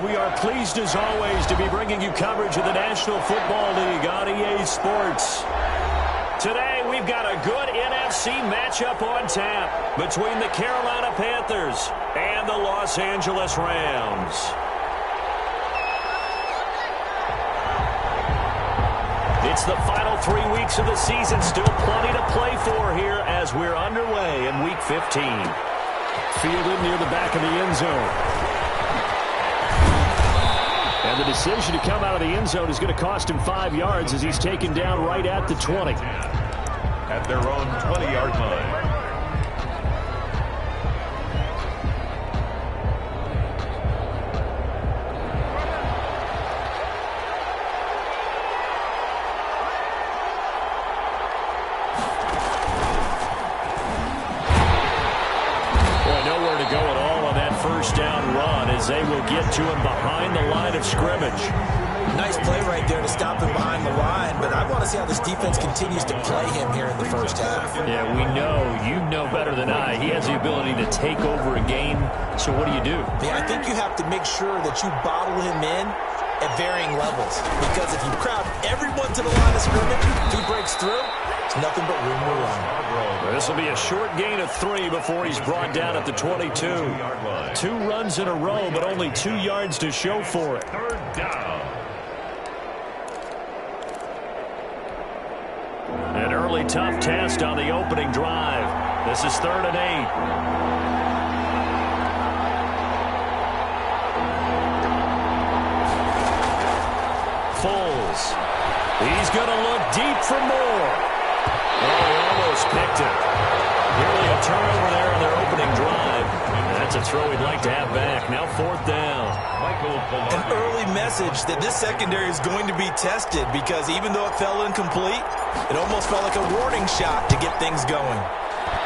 We are pleased as always to be bringing you coverage of the National Football League on EA Sports. Today we've got a good NFC matchup on tap between the Carolina Panthers and the Los Angeles Rams. It's the final 3 weeks of the season, still plenty to play for here as we're underway in Week 15. Fielded near the back of the end zone. And the decision to come out of the end zone is going to cost him 5 yards as he's taken down right at the 20. At their own 20-yard line. They will get to him behind the line of scrimmage. Nice play right there to stop him behind the line, but I want to see how this defense continues to play him here in the first half. Yeah, we know, you know better than I, he has the ability to take over a game, so what do? Yeah, I think you have to make sure that you bottle him in at varying levels, because if you crowd everyone to the line of scrimmage, if he breaks through, it's nothing but room to run. This will be a short gain of 3 before he's brought down at the 22. 2 runs in a row, but only 2 yards to show for it. Third down. An early tough test on the opening drive. This is 3rd and 8. Foles. He's going to look deep for more. Oh, he almost picked it. Nearly a turnover there on their opening drive. That's a throw he'd like to have back. Now 4th down. An early message that this secondary is going to be tested, because even though it fell incomplete, it almost felt like a warning shot to get things going.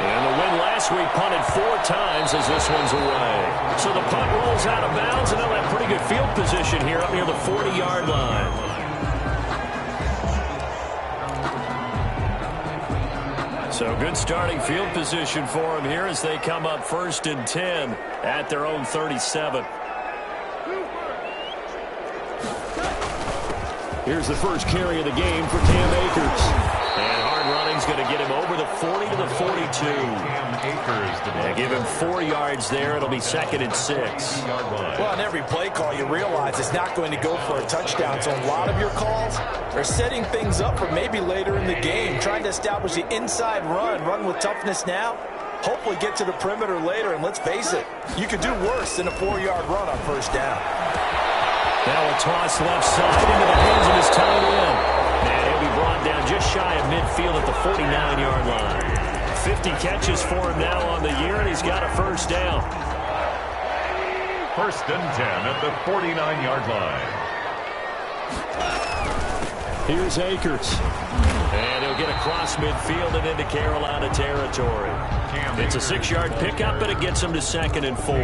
And the win last week punted 4 times as this one's away. So the punt rolls out of bounds, and they'll have pretty good field position here up near the 40-yard line. So good starting field position for them here as they come up 1st and 10 at their own 37. Here's the first carry of the game for Cam Akers. And hard running's going to get him over the 40 to the 42. And give him 4 yards there. It'll be 2nd and 6. Well, on every play call, you realize it's not going to go for a touchdown. So a lot of your calls are setting things up for maybe later in the game, trying to establish the inside run with toughness now, hopefully get to the perimeter later. And let's face it, you could do worse than a 4-yard run on 1st down. Now a toss left side into the hands of his tight end. And he'll be brought down just shy of midfield at the 49-yard line. 50 catches for him now on the year, and he's got a 1st down. 1st and 10 at the 49-yard line. Here's Akers. And he'll get across midfield and into Carolina territory. It's a 6-yard pickup, but it gets him to 2nd and 4.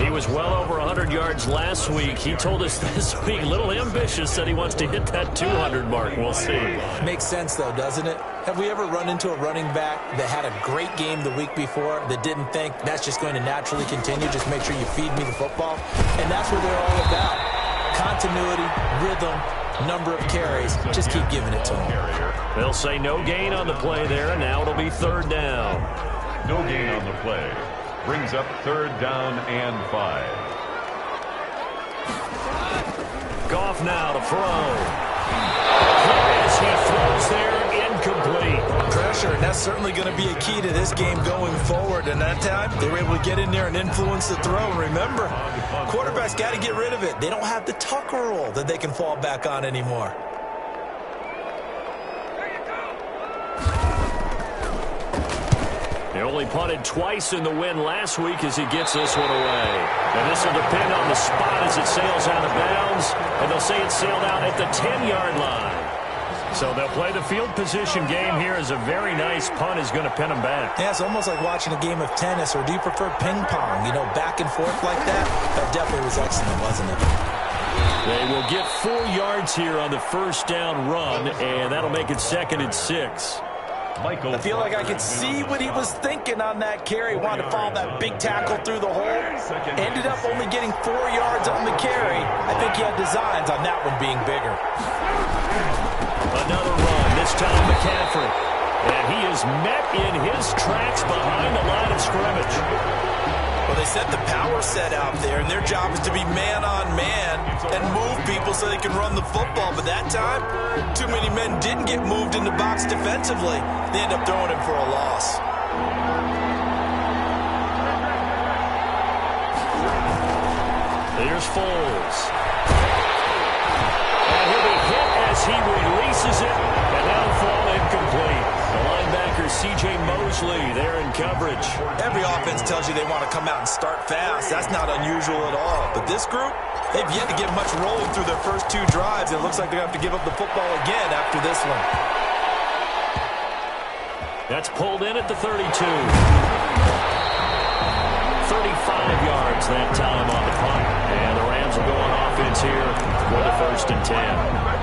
He was well over 100 yards last week. He told us this week, a little ambitious, that he wants to hit that 200 mark. We'll see. Makes sense, though, doesn't it? Have we ever run into a running back that had a great game the week before that didn't think that's just going to naturally continue? Just make sure you feed me the football. And that's what they're all about. Continuity, rhythm, number of carries. Just keep giving it to him. They'll say no gain on the play there, and now it'll be 3rd down. No gain on the play. Brings up 3rd down and 5. Goff now to throw. As he throws there, incomplete. Pressure, and that's certainly going to be a key to this game going forward. And that time, they were able to get in there and influence the throw. And remember, quarterbacks got to get rid of it. They don't have the Tucker rule that they can fall back on anymore. They only punted twice in the win last week as he gets this one away. And this will depend on the spot as it sails out of bounds. And they'll say it sailed out at the 10-yard line. So they'll play the field position game here as a very nice punt is going to pin them back. Yeah, it's almost like watching a game of tennis, or do you prefer ping pong? You know, back and forth like that? That definitely was excellent, wasn't it? They will get 4 yards here on the 1st down run, and that'll make it 2nd and 6. I feel like I could see what he was thinking on that carry. Wanted to follow that big tackle through the hole. Ended up only getting 4 yards on the carry. I think he had designs on that one being bigger. Another run, this time McCaffrey. And he is met in his tracks behind the line of scrimmage. Well, they set the power set out there, and their job is to be man-on-man and move people so they can run the football. But that time, too many men didn't get moved in the box defensively. They end up throwing him for a loss. Here's Foles. And he'll be hit as he releases it, and that'll fall incomplete. The linebacker, C.J. Mosley, there in coverage. Every offense tells you they want to come out and start fast. That's not unusual at all. But this group, they've yet to get much rolling through their first 2 drives. It looks like they're going to have to give up the football again after this one. That's pulled in at the 32. 35 yards that time on the punt. And the Rams will go on offense here for the 1st and 10.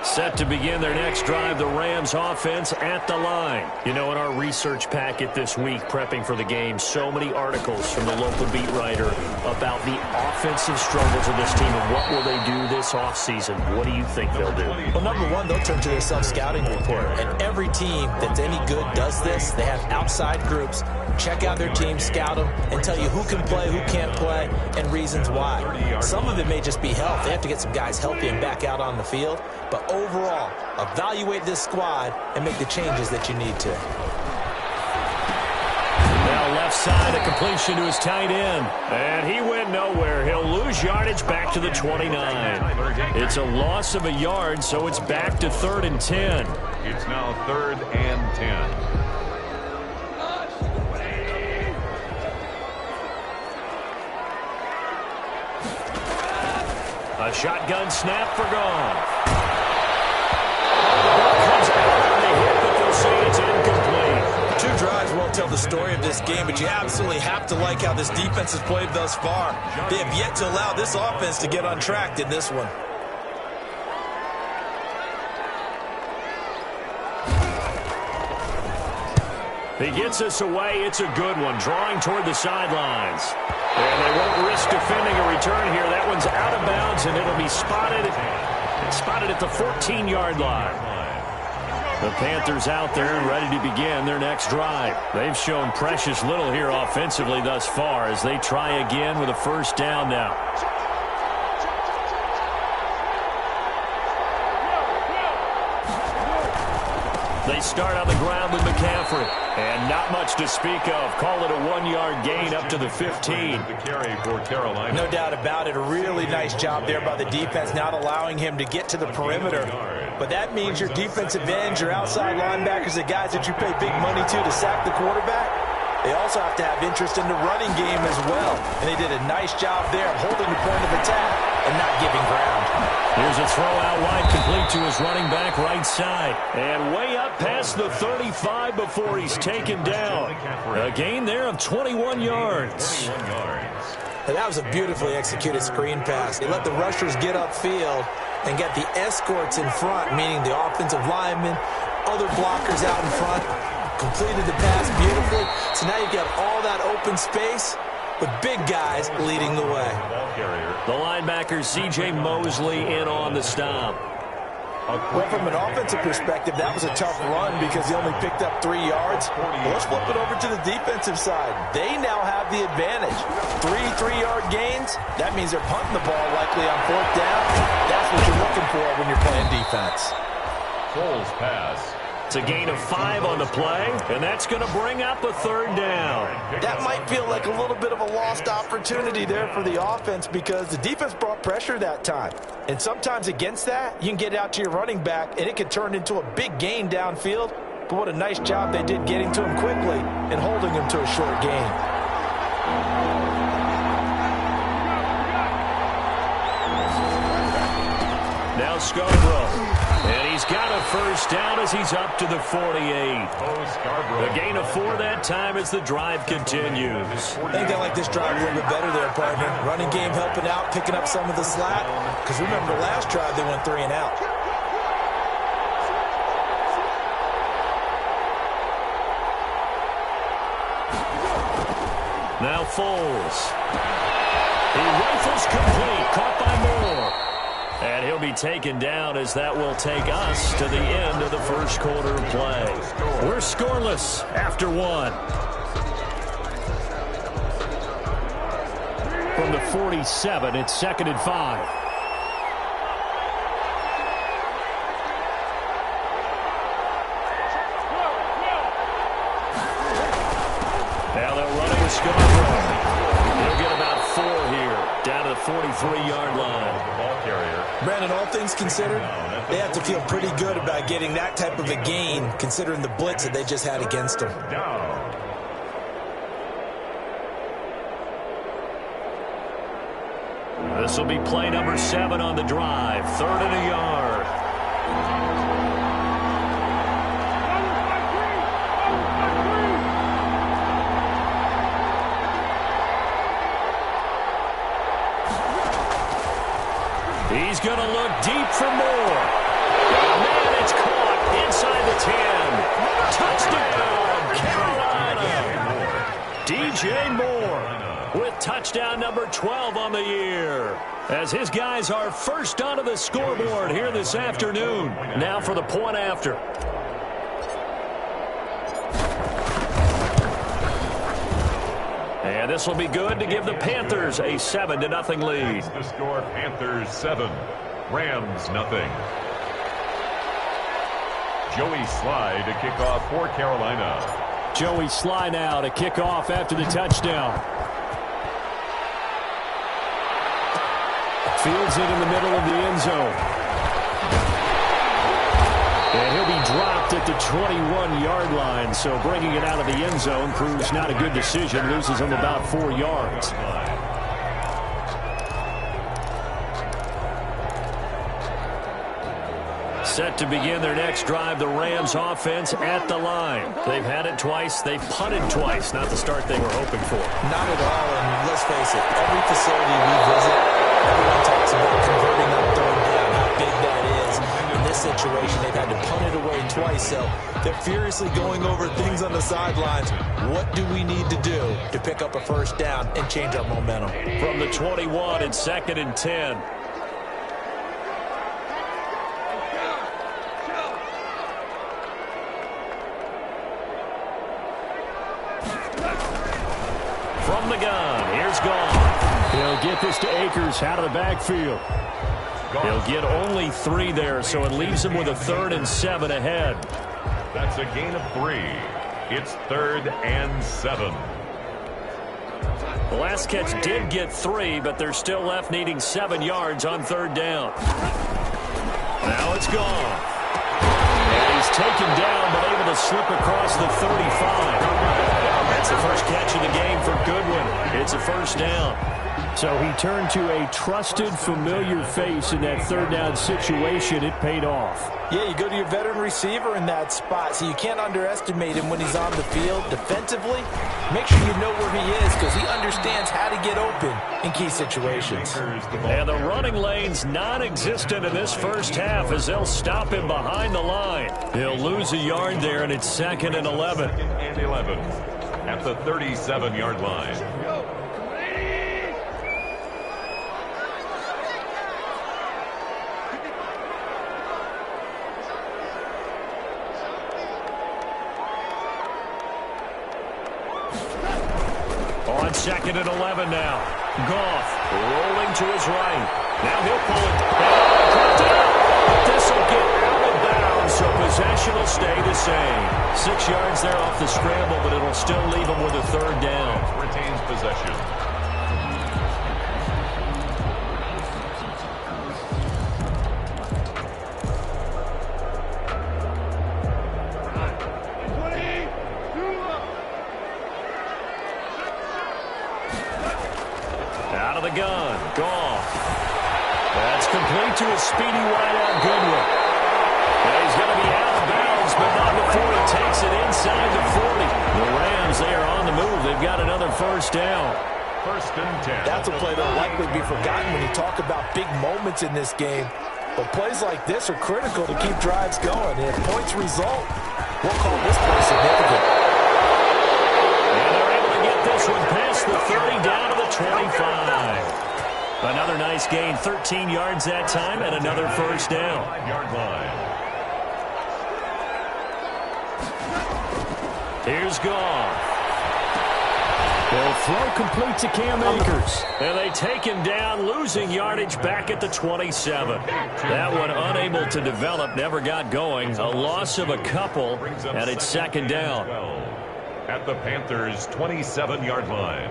Set to begin their next drive, the Rams offense at the line. You know, in our research packet this week, prepping for the game, so many articles from the local beat writer about the offensive struggles of this team and what will they do this offseason. What do you think they'll do? Well, number one, they'll turn to their self-scouting report. And every team that's any good does this. They have outside groups. Check out their team, scout them, and tell you who can play, who can't play, and reasons why. Some of it may just be health. They have to get some guys healthy and back out on the field. But overall, evaluate this squad and make the changes that you need to. Now left side, a completion to his tight end. And he went nowhere. He'll lose yardage back to the 29. It's a loss of a yard, so it's back to 3rd and 10. It's now 3rd and 10. A shotgun snap for gone. Comes out on the hit, but they'll say it's incomplete. 2 drives won't tell the story of this game, but you absolutely have to like how this defense has played thus far. They have yet to allow this offense to get untracked in this one. He gets us away. It's a good one, drawing toward the sidelines. And they won't risk defending a return here. That one's out of bounds, and it'll be spotted at the 14-yard line. The Panthers out there and ready to begin their next drive. They've shown precious little here offensively thus far as they try again with a 1st down now. They start on the ground with McCaffrey. And not much to speak of. Call it a 1-yard gain up to the 15. The carry for Carolina. No doubt about it. A really nice job there by the defense, not allowing him to get to the perimeter. But that means your defensive ends, your outside linebackers, the guys that you pay big money to sack the quarterback, they also have to have interest in the running game as well. And they did a nice job there of holding the point of attack and not giving ground. Here's a throw out wide, complete to his running back right side. And way up past the 35 before he's taken down. A gain there of 21 yards. And that was a beautifully executed screen pass. They let the rushers get upfield and get the escorts in front, meaning the offensive linemen, other blockers out in front. Completed the pass beautifully. So now you've got all that open space with big guys leading the way. The linebacker, C.J. Mosley, in on the stop. Well, from an offensive perspective, that was a tough run because he only picked up 3 yards. Well, let's flip it over to the defensive side. They now have the advantage. 3 3-yard gains. That means they're punting the ball likely on 4th down. That's what you're looking for when you're playing defense. Foles pass. It's a gain of 5 on the play, and that's going to bring up a 3rd down. That might feel like a little bit of a lost opportunity there for the offense because the defense brought pressure that time. And sometimes against that, you can get out to your running back, and it could turn into a big gain downfield. But what a nice job they did getting to him quickly and holding him to a short gain. Now Scarborough. And he's got a first down as he's up to the 48. The gain of 4 that time as the drive continues. I think they like this drive a little bit better there, partner. Running game helping out, picking up some of the slack. Because remember, the last drive they went 3 and out. Now Foles. He rifles complete, caught by Moore. And he'll be taken down as that will take us to the end of the first quarter of play. We're scoreless after 1. From the 47, it's 2nd and 5. Now they'll run it with Scarborough. He'll get about 4 here, down to the 43-yard line. Brandon, all things considered, they have to feel pretty good about getting that type of a gain, considering the blitz that they just had against them. This will be play number 7 on the drive. 3rd and a yard. He's going to look deep for more. Man, it's caught inside the 10. Touchdown, Carolina. DJ Moore with touchdown number 12 on the year. As his guys are first onto the scoreboard here this afternoon. Now for the point after. And this will be good to give the Panthers a 7-0 lead. The score, Panthers 7, Rams 0. Joey Sly to kick off for Carolina. Joey Sly now to kick off after the touchdown. Fields it in the middle of the end zone. And he'll be dropped at the 21-yard line, so bringing it out of the end zone proves not a good decision. Loses him about 4 yards. Set to begin their next drive, the Rams offense at the line. They've had it twice. They've punted twice. Not the start they were hoping for. Not at all, and let's face it, every facility we visit, everyone talks about converting on 3rd down, how big that is. In this situation, they've had to punt it away twice, so they're furiously going over things on the sidelines. What do we need to do to pick up a first down and change our momentum? From the 21, it's 2nd and 10. From the gun, here's Goff. He'll get this to Akers out of the backfield. He'll get only 3 there, so it leaves him with a 3rd and 7 ahead. That's a gain of 3. It's 3rd and 7. The last catch did get 3, but they're still left needing 7 yards on 3rd down. Now it's Goff. And he's taken down, but able to slip across the 35. That's the first catch of the game for Goodwin. It's a first down. So he turned to a trusted, familiar face in that 3rd down situation. It paid off. Yeah, you go to your veteran receiver in that spot, so you can't underestimate him when he's on the field. Defensively, make sure you know where he is because he understands how to get open in key situations. And the running lane's non-existent in this first half as they'll stop him behind the line. He'll lose a yard there, and it's 2nd and 11. 2nd and 11 at the 37-yard line. On 2nd and 11 now. Goff rolling to his right. Now he'll pull it. This will get out of bounds, so possession will stay the same. 6 yards there off the scramble, but it'll still leave him with a 3rd down. Retains possession. Out of the gun, Goff. That's complete to a speedy wideout Goodwin. takes it inside the 40. The Rams, they are on the move. They've got another first down. First and 10. That's a play that'll likely be forgotten when you talk about big moments in this game. But plays like this are critical to keep drives going. And if points result, we'll call this play significant. And they're able to get this one past the 30 down to the 25. Another nice gain, 13 yards that time, and another first down. 5-yard line. Here's Goff. They'll throw complete to Cam Akers. And they take him down, losing yardage back at the 27. That one unable to develop, never got going. A loss of a couple, and it's second down. At the Panthers' 27-yard line.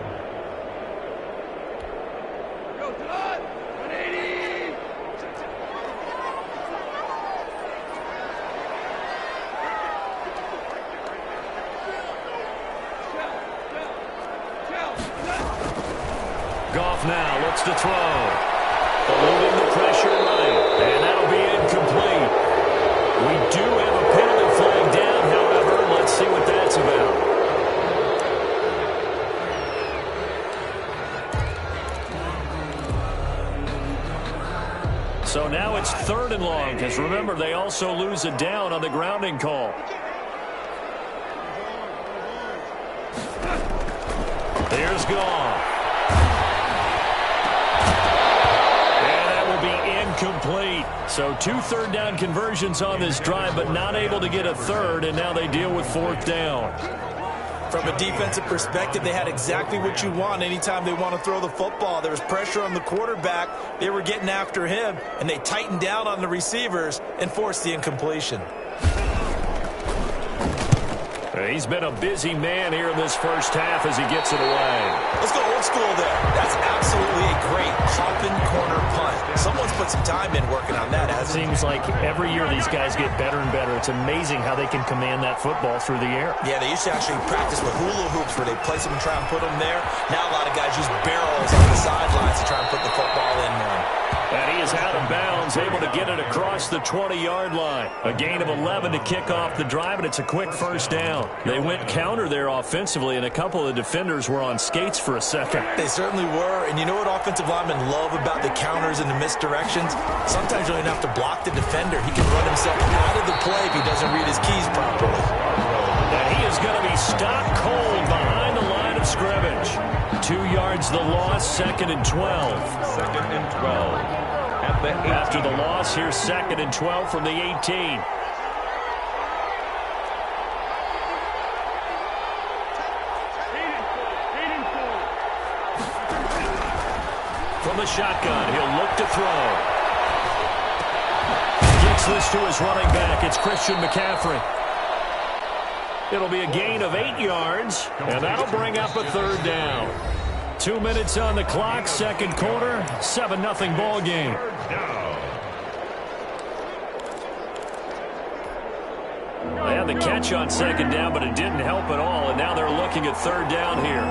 Goff now looks to throw. Eluding the pressure right. And that'll be incomplete. We do have a penalty flag down, however. Let's see what that's about. So now it's 3rd and long, because remember, they also lose a down on the grounding call. Here's Goff. Complete. So 2 third down conversions on this drive, but not able to get a third, and now they deal with 4th down. From a defensive perspective, they had exactly what you want anytime they want to throw the football. There was pressure on the quarterback. They were getting after him, and they tightened down on the receivers and forced the incompletion. He's been a busy man here in this first half as he gets it away. Let's go old school there. That's absolutely a great coffin corner punt. Someone's put some time in working on that. It seems like every year these guys get better and better. It's amazing how they can command that football through the air. Yeah, they used to actually practice with hula hoops where they place them and try and put them there. Now a lot of guys use barrels on the sidelines to try and put the football in there. And he is out of bounds, able to get it across the 20-yard line. A gain of 11 to kick off the drive, and it's a quick first down. They went counter there offensively, and a couple of defenders were on skates for a second. They certainly were, and you know what offensive linemen love about the counters and the misdirections? Sometimes you don't even have to block the defender. He can run himself out of the play if he doesn't read his keys properly. And he is going to be stopped cold behind the line of scrimmage. 2 yards the loss, 2nd and 12. 2nd and 12. At the 18. After the loss, here's 2nd and 12 from the 18. From the shotgun, he'll look to throw. Gets this to his running back. It's Christian McCaffrey. It'll be a gain of 8 yards, and that'll bring up a 3rd down. 2 minutes on the clock, second quarter, 7-0 ball game. They had the catch on 2nd down, but it didn't help at all, and now they're looking at 3rd down here.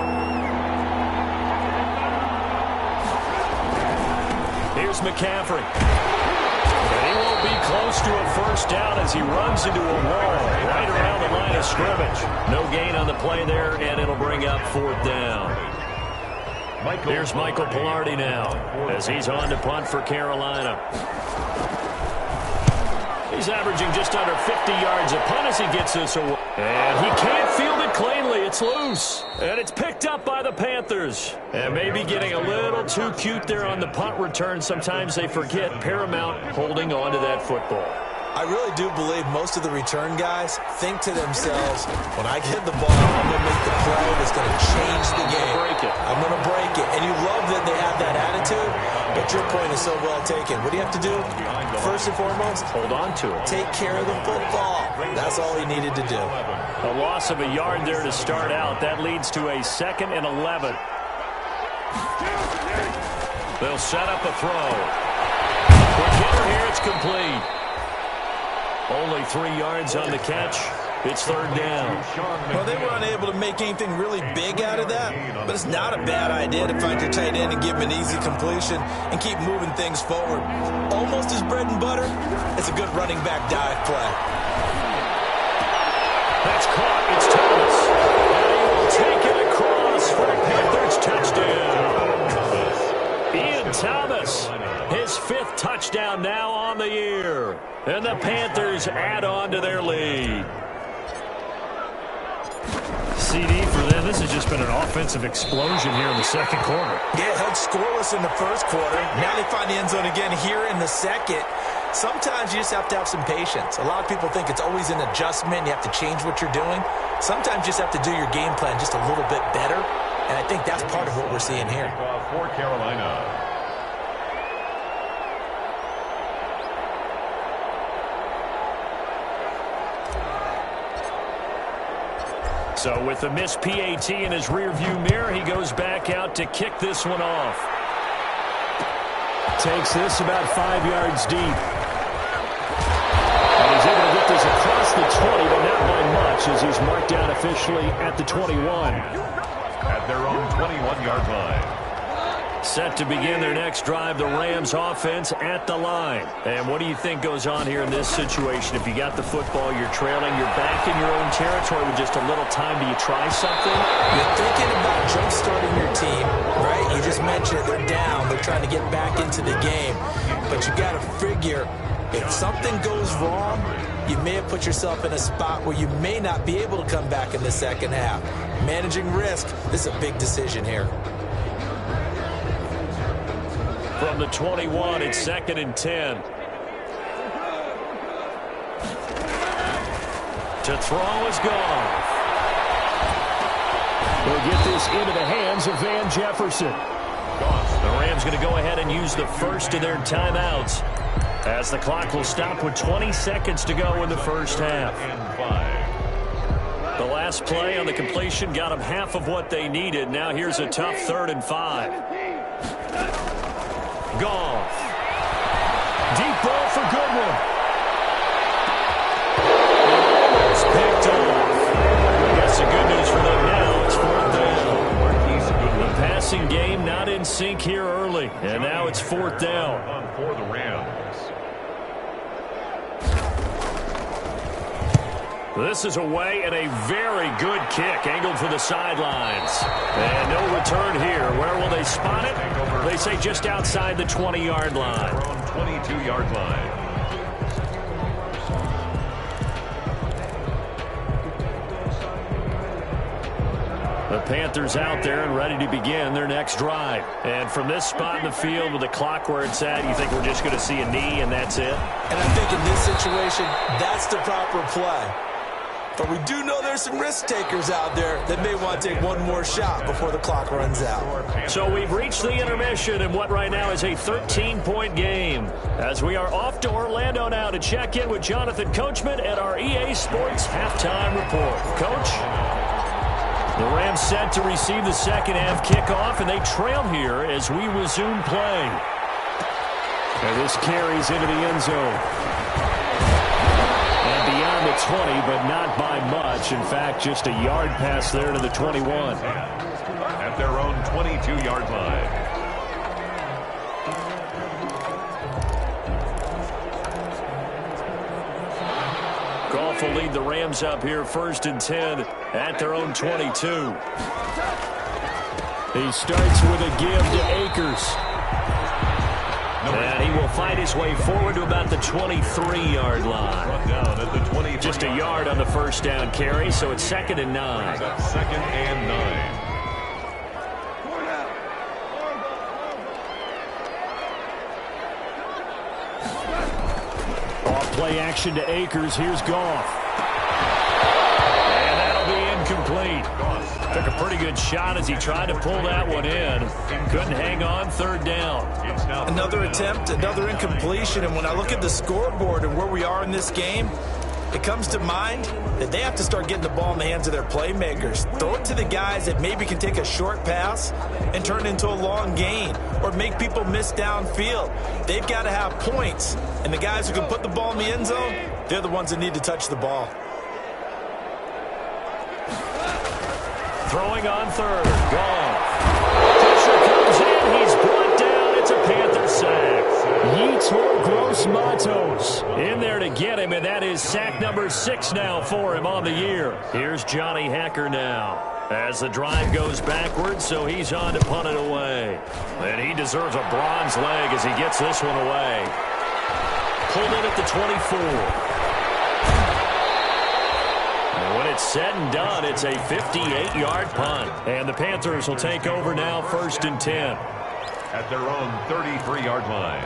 Here's McCaffrey. And he won't be close to a first down as he runs into a wall right around the line of scrimmage. No gain on the play there, and it'll bring up 4th down. Here's Michael Pilardi now as he's on to punt for Carolina. He's averaging just under 50 yards a punt as he gets this away. And he can't field it cleanly. It's loose. And it's picked up by the Panthers. And maybe getting a little too cute there on the punt return. Sometimes they forget paramount holding on to that football. I really do believe most of the return guys think to themselves, when I get the ball, I'm going to make the play that's going to change the game. I'm going to break it. And you love that they have that attitude, but your point is so well taken. What do you have to do? First and foremost, hold on to it. Take care of the football. That's all he needed to do. A loss of a yard there to start out. That leads to a 2nd and 11. They'll set up a throw. Quick hitter here. It's complete. Only 3 yards on the catch. It's 3rd down. Well, they were unable to make anything really big out of that, but it's not a bad idea to find your tight end and give him an easy completion and keep moving things forward. Almost his bread and butter. It's a good running back dive play. That's caught. It's Thomas. And he will take it across for a Panthers touchdown. Ian Thomas, his 5th touchdown now on the year. And the Panthers add on to their lead. CD for them. This has just been an offensive explosion here in the second quarter. Yeah, held scoreless in the first quarter. Now they find the end zone again here in the second. Sometimes you just have to have some patience. A lot of people think it's always an adjustment. You have to change what you're doing. Sometimes you just have to do your game plan just a little bit better. And I think that's part of what we're seeing here. For Carolina. So with the missed PAT in his rearview mirror, he goes back out to kick this one off. Takes this about 5 yards deep. And he's able to get this across the 20, but not by much, as he's marked down officially at the 21. At their own 21-yard line. Set to begin their next drive, the Rams offense at the line. And what do you think goes on here in this situation? If you got the football, you're trailing, you're back in your own territory with just a little time. Do you try something? You're thinking about jump-starting your team, right? You just mentioned it. They're down. They're trying to get back into the game. But you got to figure, if something goes wrong, you may have put yourself in a spot where you may not be able to come back in the second half. Managing risk, this is a big decision here. From the 21, it's 2nd and 10. To throw is gone. They'll get this into the hands of Van Jefferson. The Rams going to go ahead and use the first of their timeouts, as the clock will stop with 20 seconds to go in the first half. The last play on the completion got them half of what they needed. Now here's a tough 3rd and 5. Goff. Deep ball for Goodwin. It's picked off. I guess the good news for them now is 4th down. The passing game not in sync here early, and now it's 4th down. For the Rams. This is away and a very good kick angled for the sidelines. And no return here. Where will they spot it? They say just outside the 20-yard line. 22-yard line. The Panthers out there and ready to begin their next drive. And from this spot in the field with the clock where it's at, you think we're just going to see a knee and that's it? And I think in this situation, that's the proper play. But we do know there's some risk takers out there that may want to take one more shot before the clock runs out. So we've reached the intermission in what right now is a 13-point game, as we are off to Orlando now to check in with Jonathan Coachman at our EA Sports Halftime Report. Coach? The Rams set to receive the second half kickoff, and they trail here as we resume play. And this carries into the end zone. Beyond the 20, but not by much. In fact, just a yard pass there to the 21. At their own 22-yard line. Goff will lead the Rams up here 1st and 10 at their own 22. He starts with a give to Akers. And he will fight his way forward to about the 23-yard line. Down at the 23. Just a yard on the first down carry, so it's 2nd and 9. 2nd and 9. Off play action to Akers. Here's Goff. And that'll be incomplete. Took a pretty good shot as he tried to pull that one in. Couldn't hang on, 3rd down. Another attempt, another incompletion, and when I look at the scoreboard and where we are in this game, it comes to mind that they have to start getting the ball in the hands of their playmakers. Throw it to the guys that maybe can take a short pass and turn it into a long gain or make people miss downfield. They've got to have points, and the guys who can put the ball in the end zone, they're the ones that need to touch the ball. Throwing on 3rd. Goff. Pressure comes in. He's brought down. It's a Panther sack. Yeats or Grossmont Santos in there to get him, and that is sack number 6 now for him on the year. Here's Johnny Hacker now as the drive goes backwards, so he's on to punt it away. And he deserves a bronze leg as he gets this one away. Pulled in at the 24. And when it's said and done, it's a 58-yard punt. And the Panthers will take over now, 1st and 10. At their own 33-yard line.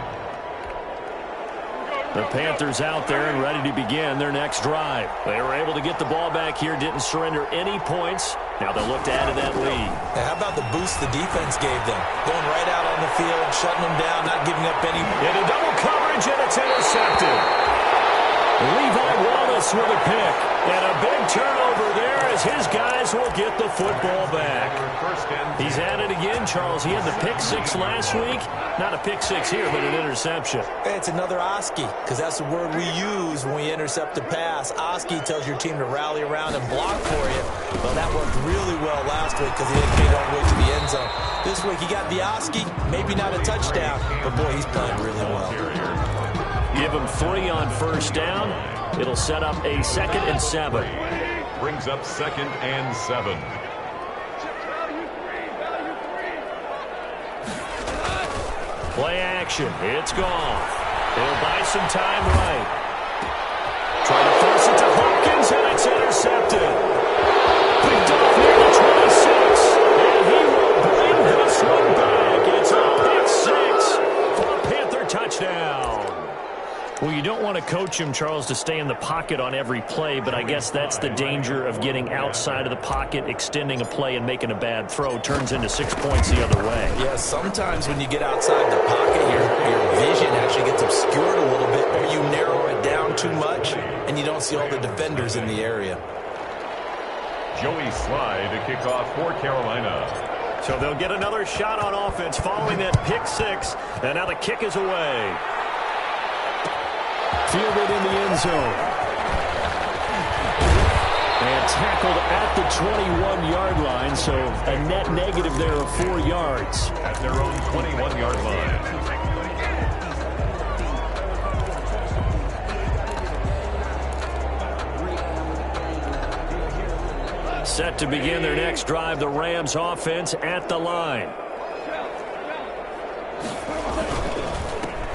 The Panthers out there and ready to begin their next drive. They were able to get the ball back here, didn't surrender any points. Now they'll look to add to that lead. Now, how about the boost the defense gave them? Going right out on the field, shutting them down, not giving up any. Into double coverage, and it's intercepted. Levi Wallace with a pick. And a big turnover there as his guys will get the football back. He's at it again, Charles. He had the pick 6 last week. Not a pick 6 here, but an interception. It's another Oski, because that's the word we use when we intercept a pass. Oski tells your team to rally around and block for you. Well, that worked really well last week because he didn't get all the way to the end zone. This week he got the Oski, maybe not a touchdown, but boy, he's playing really well. Give him 3 on 1st down. It'll set up a 2nd and 7. Brings up 2nd and 7. Play action. It's gone. He'll buy some time right. Try to force it to Hopkins, and it's intercepted. Picked off near the 26, and he will bring this one back. It's a pick 6 for a Panther touchdown. Well, you don't want to coach him, Charles, to stay in the pocket on every play, but I guess that's the danger of getting outside of the pocket, extending a play, and making a bad throw. Turns into 6 points the other way. Yeah, sometimes when you get outside the pocket, your vision actually gets obscured a little bit, or you narrow it down too much, and you don't see all the defenders in the area. Joey Slye to kick off for Carolina. So they'll get another shot on offense following that pick 6, and now the kick is away. Fielded in the end zone. And tackled at the 21-yard line, so a net negative there of 4 yards. At their own 21-yard line. Set to begin their next drive, the Rams offense at the line.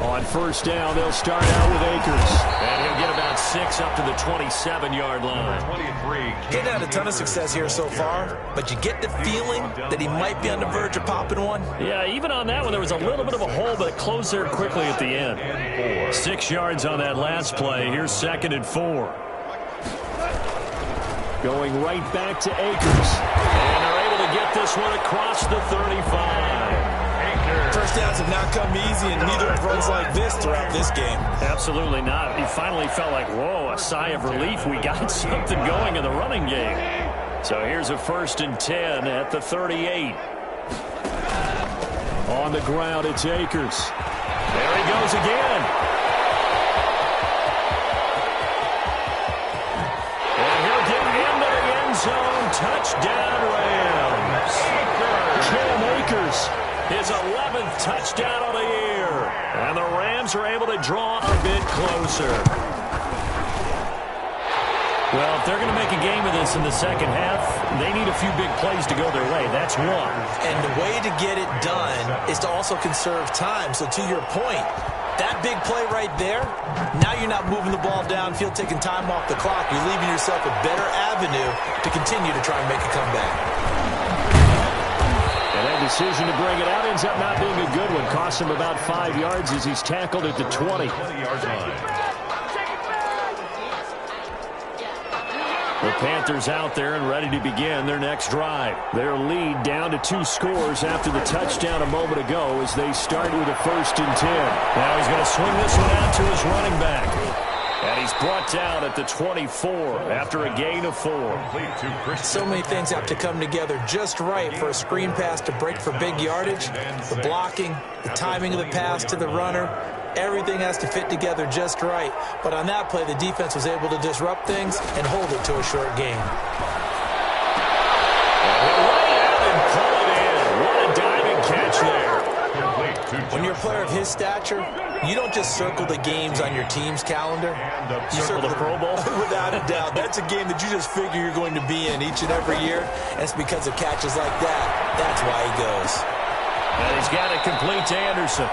On 1st down, they'll start out with Akers. And he'll get about 6 up to the 27-yard line. 23. Getting had a ton of success here so far, but you get the feeling that he might be on the verge of popping one. Yeah, even on that one, there was a little bit of a hole, but it closed there quickly at the end. 6 yards on that last play. Here's 2nd and 4. Going right back to Akers. And they're able to get this one across the 35. First downs have not come easy, and neither have runs like this throughout this game. Absolutely not. He finally felt like, whoa, a sigh of relief. We got something going in the running game. So here's a 1st and 10 at the 38. On the ground, it's Akers. There he goes again. And he'll get into the end zone. Touchdown, Rams. Cam Akers. His 11th touchdown of the year. And the Rams are able to draw a bit closer. Well, if they're going to make a game of this in the second half, they need a few big plays to go their way. That's one. And the way to get it done is to also conserve time. So to your point, that big play right there, now you're not moving the ball downfield, taking time off the clock. You're leaving yourself a better avenue to continue to try and make a comeback. And that decision to bring it out ends up not being a good one. Costs him about 5 yards as he's tackled at the 20. 20-yard line. The Panthers out there and ready to begin their next drive. Their lead down to 2 scores after the touchdown a moment ago as they start with a 1st and 10. Now he's going to swing this one out to his running back. And he's brought down at the 24 after a gain of 4. So many things have to come together just right for a screen pass to break for big yardage. The blocking, the timing of the pass to the runner, everything has to fit together just right. But on that play, the defense was able to disrupt things and hold it to a short game. And pull it in. What a diving catch there. When you're you're a player of his stature, you don't just circle the games on your team's calendar. You circle the Pro Bowl. Without a doubt. That's a game that you just figure you're going to be in each and every year. And it's because of catches like that. That's why he goes. And he's got it complete to Anderson.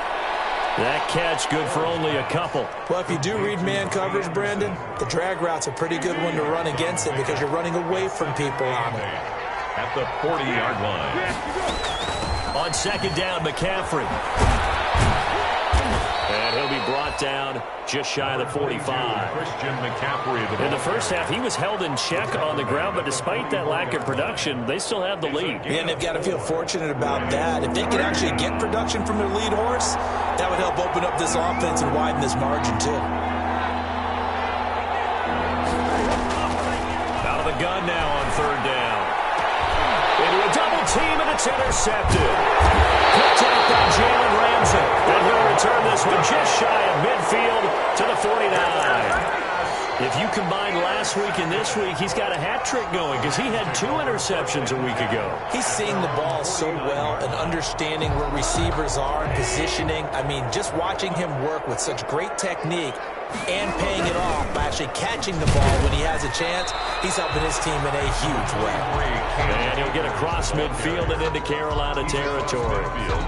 That catch good for only a couple. Well, if you do read man coverage, Brandon, the drag route's a pretty good one to run against it because you're running away from people on it. At the 40-yard line. On second down, McCaffrey. And he'll be brought down just shy of the 45. Christian McCaffrey. In the first half, he was held in check on the ground, but despite that lack of production, they still have the lead. Yeah, and they've got to feel fortunate about that. If they could actually get production from their lead horse, that would help open up this offense and widen this margin, too. Out of the gun now on third down. Into a double team, and it's intercepted. Picked up by Jalen Ramsey. And he'll return this one just shy of midfield to the 49. If you combine last week and this week, he's got a hat trick going because he had 2 interceptions a week ago. He's seeing the ball so well and understanding where receivers are and positioning. I mean, just watching him work with such great technique and paying it off by actually catching the ball when he has a chance, he's helping his team in a huge way. And he'll get across midfield and into Carolina territory.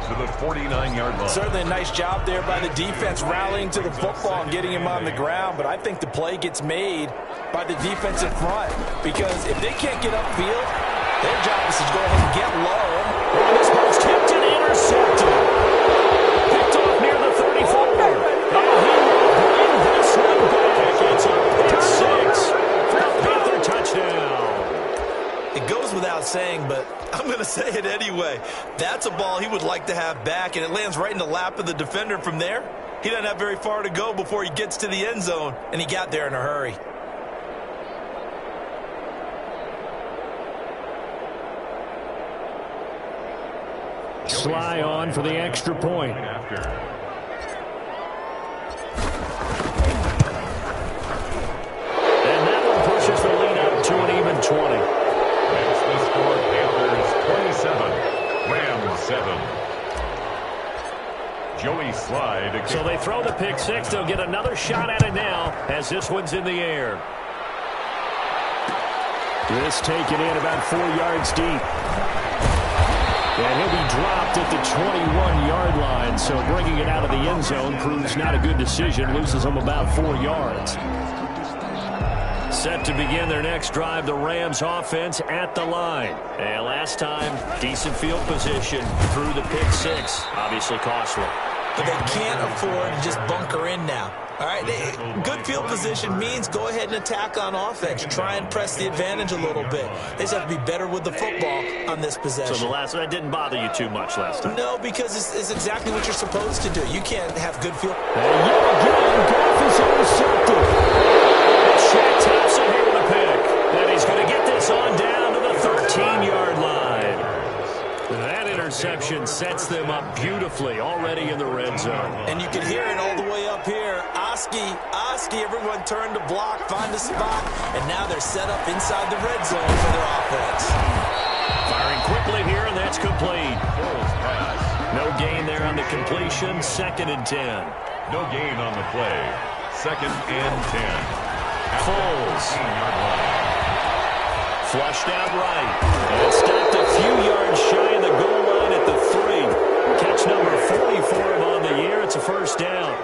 To the 49-yard line. Certainly a nice job there by the defense rallying to the football and getting him on the ground, but I think the play gets made by the defensive front because if they can't get upfield, their job is to go ahead and get low. And this one's tipped and intercepted. Picked off near the 34. And he will bring this one back. It's a pick six for a Panther touchdown. It goes without saying, but I'm going to say it anyway. That's a ball he would like to have back, and it lands right in the lap of the defender from there. He doesn't have very far to go before he gets to the end zone, and he got there in a hurry. Sly on for the extra point. And that one pushes the lead up to an even 20. Makes the score Panthers 27, Rams 7. Joey Slide. So they throw the pick six. They'll get another shot at it now as this one's in the air. This taken in about 4 yards deep. And he'll be dropped at the 21-yard line, so bringing it out of the end zone proves not a good decision, loses him about 4 yards. Set to begin their next drive, the Rams offense at the line. And last time, decent field position through the pick six, obviously costly. But they can't afford to just bunker in now. All right, good field position means go ahead and attack on offense. Try and press the advantage a little bit. They just have to be better with the football on this possession. So that didn't bother you too much last time? No, because it's exactly what you're supposed to do. You can't have good field. And yet again, Goff is intercepted. Shaq Thompson here with a pick. And he's going to get this on down to the 13-yard line. That interception sets them up beautifully already in the red zone. And you can hear it all the way up here. Oski, everyone turned to block, find a spot, and now they're set up inside the red zone for their offense. Firing quickly here, and that's complete. No gain there on the completion, 2nd and 10. No gain on the play, 2nd and 10. Foles. Flushed out right. And stopped a few yards shy of the goal line at the 3. Catch number 40 for him on the year. It's a first down.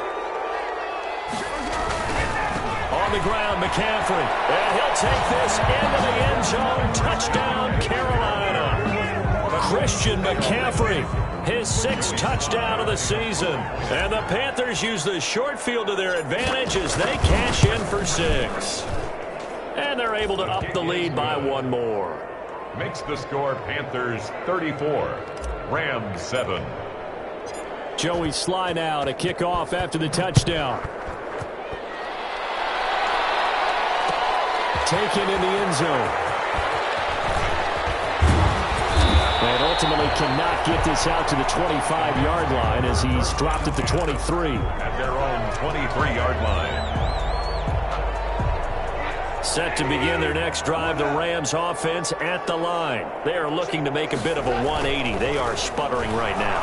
On the ground, McCaffrey. And he'll take this into the end zone. Touchdown, Carolina. Christian McCaffrey, his 6th touchdown of the season. And the Panthers use the short field to their advantage as they cash in for 6. And they're able to up the lead by 1 more. Makes the score Panthers 34, Rams 7. Joey Sly now to kick off after the touchdown. Taken in the end zone. And ultimately cannot get this out to the 25-yard line as he's dropped at the 23. At their own 23-yard line. Set to begin their next drive, the Rams offense at the line. They are looking to make a bit of a 180. They are sputtering right now.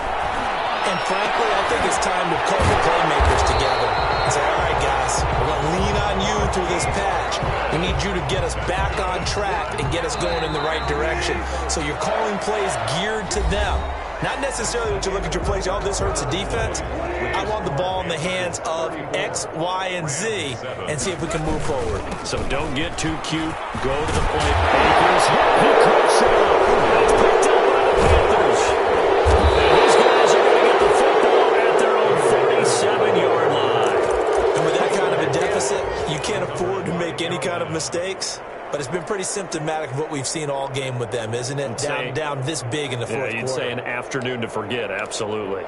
And frankly, I think it's time to call the playmakers together and say, all right, guys, we're going to lean on you through this patch. We need you to get us back on track and get us going in the right direction. So you're calling plays geared to them. Not necessarily when you look at your plays, oh, this hurts the defense. I want the ball in the hands of X, Y, and Z and see if we can move forward. So don't get too cute. Go to the play. Akers, he clips it up. It's picked up by the Panthers. And these guys are going to get the football at their own 47-yard line. And with that kind of a deficit, you can't afford to make any kind of mistakes. But it's been pretty symptomatic of what we've seen all game with them, isn't it? Down this big in the fourth quarter. You'd say an afternoon to forget, absolutely.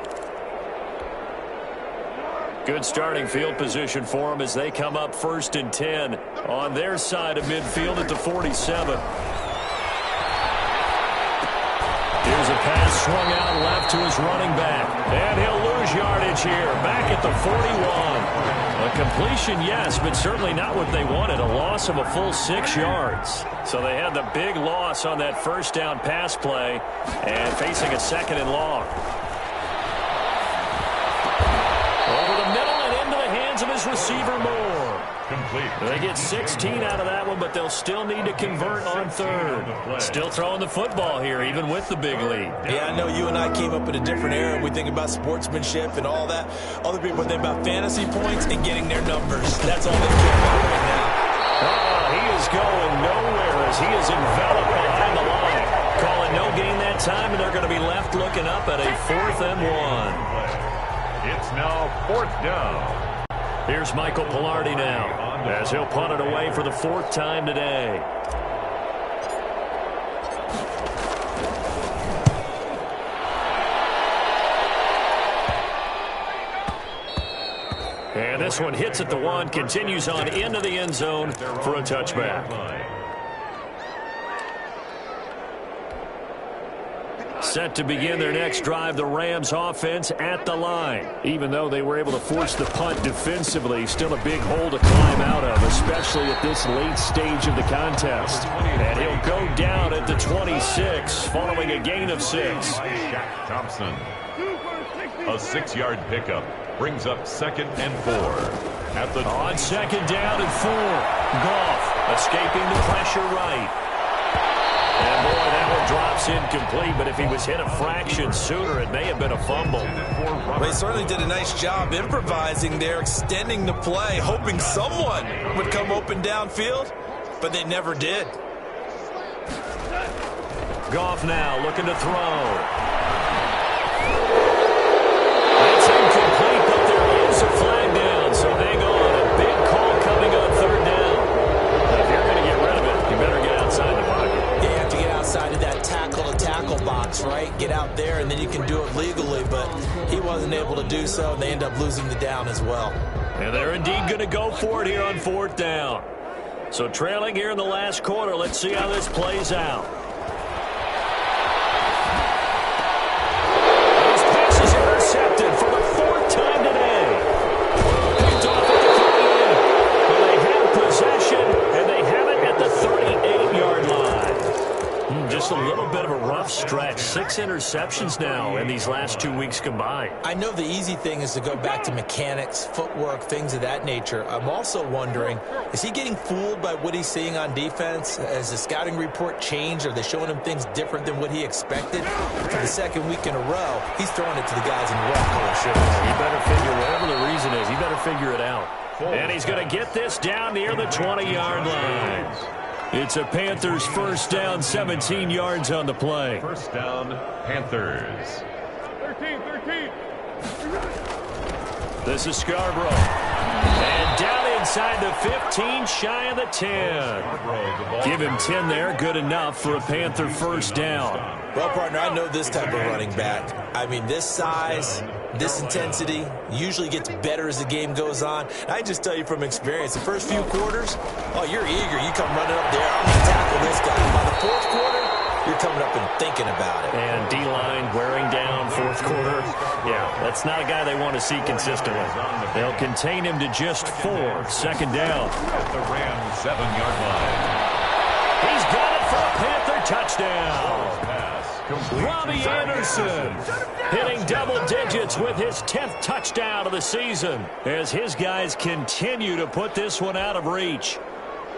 Good starting field position for them as they come up 1st and 10 on their side of midfield at the 47. Here's a pass swung out left to his running back. And he'll lose yardage here, back at the 41. A completion, yes, but certainly not what they wanted. A loss of a full 6 yards. So they had the big loss on that first down pass play and facing a 2nd and long. Over the middle and into the hands of his receiver, Moore. Complete. They get 16 out of that one, but they'll still need to convert on 3rd. Still throwing the football here, even with the big lead. Yeah, I know you and I came up in a different era. We think about sportsmanship and all that. Other people think about fantasy points and getting their numbers. That's all they care about right now. He is going nowhere as he is enveloped behind the line. Calling no gain that time, and they're going to be left looking up at a 4th and 1. It's now 4th down. Here's Michael Pilardi now as he'll punt it away for the 4th time today. And this one hits at the 1, continues on into the end zone for a touchback. Set to begin their next drive, the Rams offense at the line. Even though they were able to force the punt defensively, still a big hole to climb out of, especially at this late stage of the contest. And he'll go down at the 26 following a gain of 6. Shaq Thompson. A 6-yard pickup brings up 2nd and 4. On 2nd down and 4. Goff escaping the pressure right. And boy, that one drops incomplete, but if he was hit a fraction sooner, it may have been a fumble. Well, he certainly did a nice job improvising there, extending the play, hoping someone would come open downfield, but they never did. Goff now looking to throw. That's incomplete, but there is a flag down, so hang on. A big call coming on 3rd down. If you're going to get rid of it, you better get outside the pocket. Yeah, you have to get outside of that tackle-to-tackle box, right? Get out there, and then you can do it legally, but he wasn't able to do so, and they end up losing the down as well. And they're indeed going to go for it here on 4th down. So trailing here in the last quarter, let's see how this plays out. This pass is intercepted for the 4th time today. Picked off at the 38. Well, they have possession, and they have it at the 38-yard line. Just a little bit of a rough stretch. 6 interceptions now in these last 2 weeks combined. I know the easy thing is to go back to mechanics, footwork, things of that nature. I'm also wondering, is he getting fooled by what he's seeing on defense? Has the scouting report changed? Are they showing him things different than what he expected? For the 2nd week in a row, he's throwing it to the guys in red color shirts. He better figure, whatever the reason is, he better figure it out. And he's going to get this down near the 20-yard line. It's a Panthers 1st down, 17 yards on the play. 1st down, Panthers. 13. This is Scarborough. And down inside the 15, shy of the 10. Give him 10 there, good enough for a Panther 1st down. Well, partner, I know this type of running back. I mean, this size, this intensity usually gets better as the game goes on. I just tell you from experience, the first few quarters, oh, you're eager. You come running up there, I'm going to tackle this guy. By the 4th quarter, you're coming up and thinking about it. And D-line wearing down 4th quarter. Yeah, that's not a guy they want to see consistently. They'll contain him to just 4. 2nd down. At the Rams 7-yard line. He's got it for a Panther touchdown. Pass Robbie Anderson hitting double digits with his 10th touchdown of the season as his guys continue to put this one out of reach.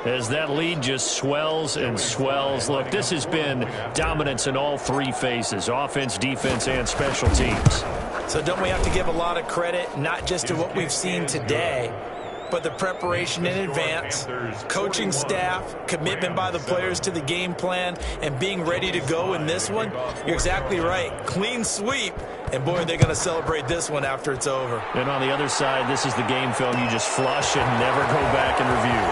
As that lead just swells and swells. Look, this has been dominance in all three phases, offense, defense, and special teams. So don't we have to give a lot of credit, not just to what we've seen today, but the preparation in advance, coaching staff, commitment by the players to the game plan, and being ready to go in this one? You're exactly right. Clean sweep. And, boy, they're going to celebrate this one after it's over. And on the other side, this is the game film you just flush and never go back and review.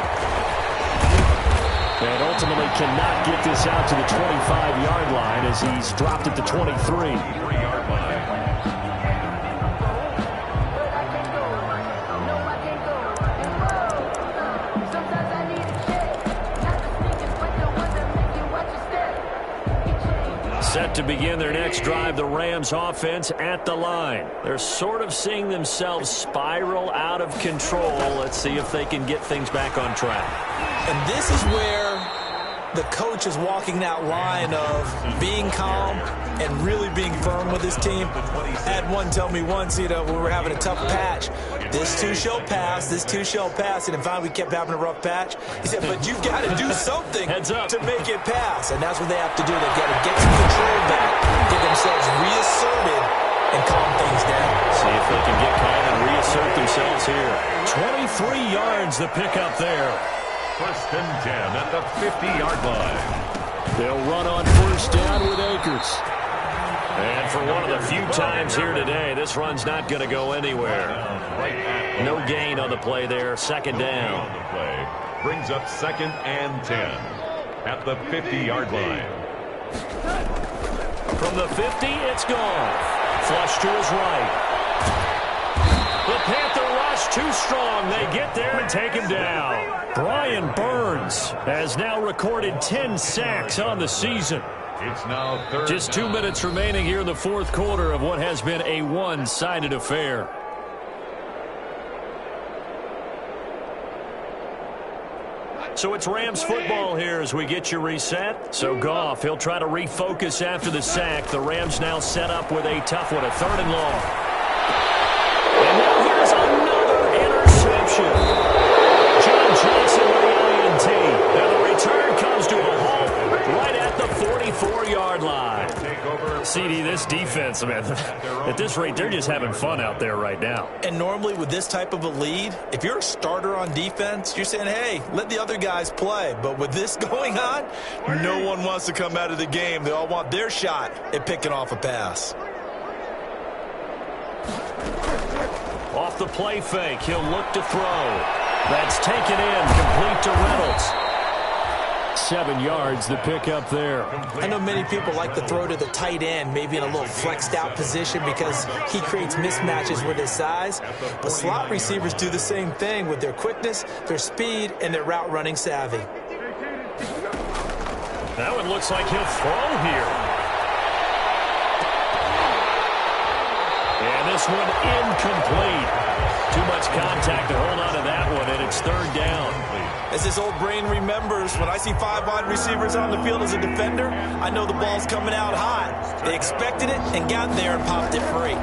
And ultimately cannot get this out to the 25-yard line as he's dropped at the 23. 3-yard line. Set to begin their next drive, the Rams offense at the line. They're sort of seeing themselves spiral out of control. Let's see if they can get things back on track. And this is where the coach is walking that line of being calm and really being firm with his team. I had one tell me once, when we were having a tough patch, this too shall pass, this too shall pass. And finally we kept having a rough patch. He said, but you've got to do something to make it pass. And that's what they have to do. They've got to get some control back, get themselves reasserted, and calm things down. See if they can get calm and reassert themselves here. 23 yards the pickup there. First and 10 at the 50-yard line. They'll run on first down with Akers. And for one of the few times here today, this run's not going to go anywhere. No gain on the play there. Second down. The play brings up second and 10 at the 50-yard line. From the 50, it's gone. Flush to his right. The Panther rush too strong. They get there and take him down. Brian Burns has now recorded 10 sacks on the season. It's now third. Just 2 minutes remaining here in the fourth quarter of what has been a one-sided affair. So it's Rams football here as we get you reset. So Goff, he'll try to refocus after the sack. The Rams now set up with a tough one, a 3rd and long. And now here's another interception. John Johnson with the INT. And the return comes to a halt right at the 44-yard line. CD, this defense, man, at this rate, they're just having fun out there right now. And normally with this type of a lead, if you're a starter on defense, you're saying, hey, let the other guys play. But with this going on, no one wants to come out of the game. They all want their shot at picking off a pass. Off the play fake, he'll look to throw. That's taken in, complete to Reynolds. 7 yards, the pickup there. I know many people like to throw to the tight end, maybe in a little flexed out position because he creates mismatches with his size. But slot receivers do the same thing with their quickness, their speed, and their route running savvy. That one looks like he'll throw here. And this one incomplete. Too much contact to hold on to that one, and it's 3rd down. As his old brain remembers, when I see 5 wide receivers on the field as a defender, I know the ball's coming out hot. They expected it and got there and popped it free.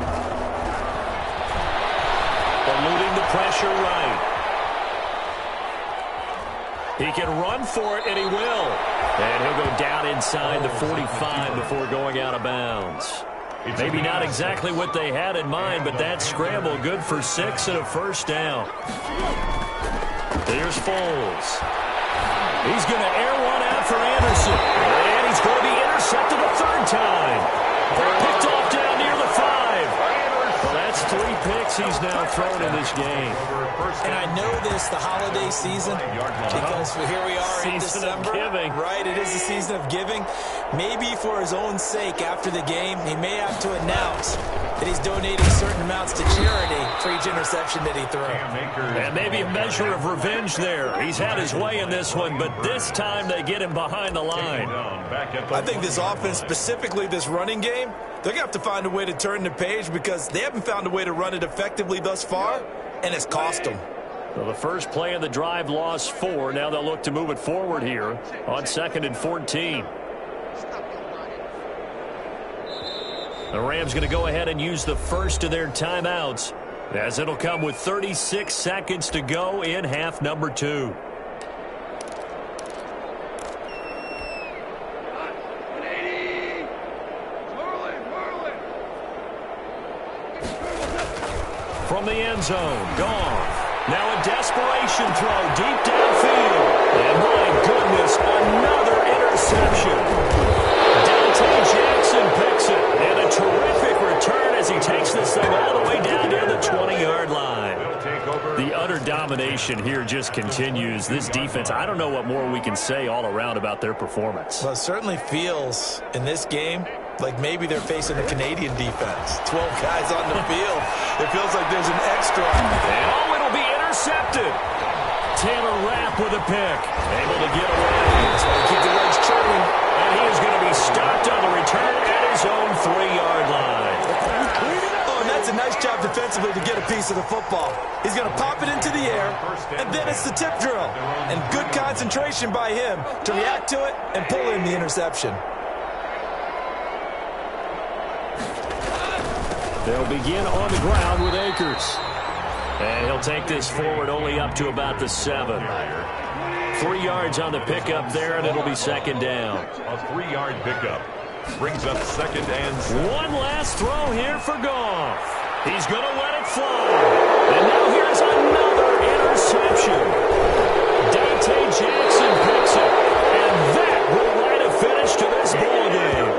Eluding the pressure right. He can run for it, and he will. And he'll go down inside the 45 before going out of bounds. Maybe not exactly what they had in mind, but that scramble good for 6 and a first down. Here's Foles. He's going to air one out for Anderson. And he's going to be intercepted a 3rd time. Picked off down near the 5. Well, that's 3 picks he's now thrown in this game. And I know this, the holiday season, because here we are in December. Season of giving. Right, it is the season of giving. Maybe for his own sake after the game, he may have to announce that he's donating certain amounts to charity for each interception that he threw. And maybe a measure of revenge there. He's had his way in this one, but this time they get him behind the line. I think this offense, specifically this running game, they're going to have to find a way to turn the page because they haven't found a way to run it effectively thus far, and it's cost them. Well, the first play of the drive lost 4. Now they'll look to move it forward here on 2nd and 14. The Rams going to go ahead and use the first of their timeouts, as it'll come with 36 seconds to go in half number 2. From the end zone, Goff. Now a desperation throw deep downfield. And my goodness, another interception. Dante Jackson picks it. And a terrific return as he takes this thing all the way down to the 20-yard line. The utter domination here just continues. This defense, I don't know what more we can say all around about their performance. Well, it certainly feels in this game like maybe they're facing a Canadian defense. 12 guys on the field. It feels like there's an extra. And oh, it'll be intercepted. Taylor Rapp with a pick. Able to get away. That's why you keep the legs churning. And he is going to be stopped on the return at his own 3-yard line. Oh, and that's a nice job defensively to get a piece of the football. He's going to pop it into the air, and then it's the tip drill. And good concentration by him to react to it and pull in the interception. They'll begin on the ground with Akers. And he'll take this forward only up to about the 7. 3 yards on the pickup there, and it'll be second down. A 3-yard pickup brings up second and 7. One last throw here for Goff. He's going to let it fly. And now here's another interception. Dante Jackson picks it. And that will write a finish to this ball game.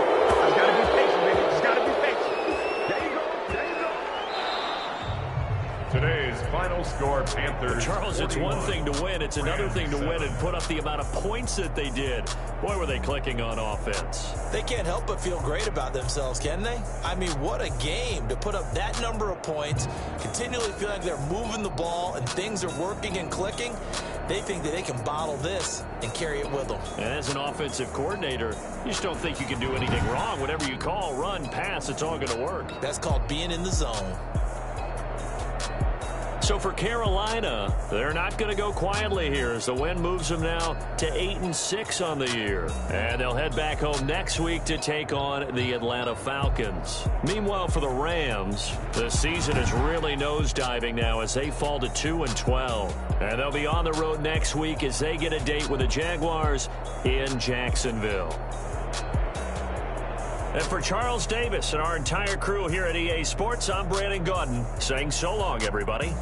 Today's final score, Panthers. Charles, it's 41. one thing to win. It's another thing to win and put up the amount of points that they did. Boy, were they clicking on offense. They can't help but feel great about themselves, can they? I mean, what a game to put up that number of points, continually feel like they're moving the ball and things are working and clicking. They think that they can bottle this and carry it with them. And as an offensive coordinator, you just don't think you can do anything wrong. Whatever you call, run, pass, it's all going to work. That's called being in the zone. So for Carolina, they're not going to go quietly here as the win moves them now to 8-6 on the year. And they'll head back home next week to take on the Atlanta Falcons. Meanwhile, for the Rams, the season is really nosediving now as they fall to 2-12. And they'll be on the road next week as they get a date with the Jaguars in Jacksonville. And for Charles Davis and our entire crew here at EA Sports, I'm Brandon Gaudin saying so long, everybody.